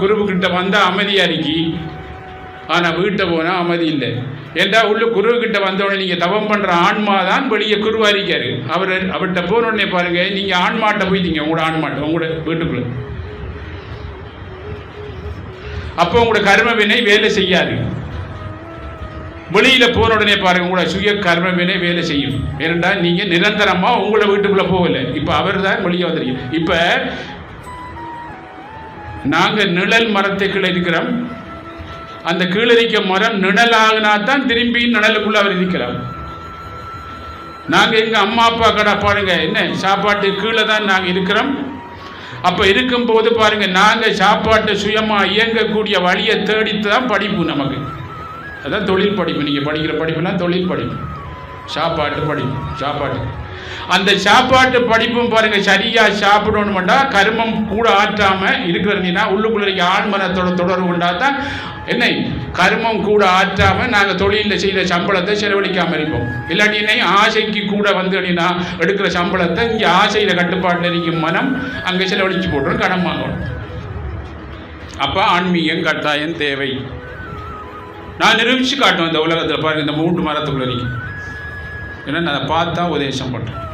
குருவுக்கிட்ட வந்தால் அமைதியாக இருக்கி, ஆனால் வீட்டை போனால் அமைதி இல்லை. ஏண்டா உள்ள குருவுக்கிட்ட வந்தோடனே நீங்கள் தவம் பண்ணுற ஆன்மா தான் வெளியே குருவாக இருக்காரு. அவர்கிட்ட போனோடனே பாருங்கள், நீங்கள் ஆன்மாட்ட போயிட்டீங்க, உங்களோட ஆன்மாட்ட உங்களோட வீட்டுக்குள்ள. அப்போ உங்களோட கர்ம வினை வேலை செய்யாது. வெளியில் போன உடனே பாருங்க, உங்களோட சுய கர்ம வினை வேலை செய்யும். ஏனென்றா நீங்கள் நிரந்தரமாக உங்களை வீட்டுக்குள்ளே போகலை. இப்போ அவர் தான் வெளியே வந்துருக்கீங்க. இப்போ நாங்கள் நிழல் மரத்தை கீழே இருக்கிறோம். அந்த கீழே இருக்க மரம் நிழலாகினா தான் திரும்பி நிழலுக்குள்ள அவர் இருக்கிறார். நாங்கள் எங்கள் அம்மா அப்பா கடை பாருங்க, என்ன சாப்பாட்டு கீழே தான் நாங்கள் இருக்கிறோம். அப்போ இருக்கும்போது பாருங்க, நாங்கள் சாப்பாட்டு சுயமாக இயங்கக்கூடிய வழியை தேடித்து தான் படிப்பு நமக்கு. அதான் தொழில் படிப்பு. நீங்கள் படிக்கிற படிப்புலாம் தொழில் படிப்பு, சாப்பாட்டு படிப்பு. சாப்பாட்டு அந்த சாப்பாட்டு படிப்பும் பாருங்க, சரியா சாப்பிடணும்டா கர்மம் கூட ஆற்றாமல் இருக்கிறீங்கன்னா உள்ளுக்குள்ள இருக்க ஆழ்மனத்தோட தொடர்பு கொண்டா தான் என்ன கர்மம் கூட ஆற்றாமல் நாங்கள் தொழிலில் செய்கிற சம்பளத்தை செலவழிக்காமல் இருப்போம். இல்லாட்டி என்ன ஆசைக்கு கூட வந்து அப்படின்னா எடுக்கிற சம்பளத்தை இங்கே ஆசையில் கட்டுப்பாட்டில் இருக்கும் மனம் அங்கே செலவழித்து போட்டுரும், கடன் வாங்கணும். அப்போ ஆன்மீகம் கட்டாயம் தேவை. நான் நிரூபித்து காட்டுவேன் இந்த உலகத்தில் பாருங்கள், இந்த 3 மரத்துக்குள்ள இருக்கும். ஏன்னா நான் அதை பார்த்தா உபதேசம் பண்ணுறேன்.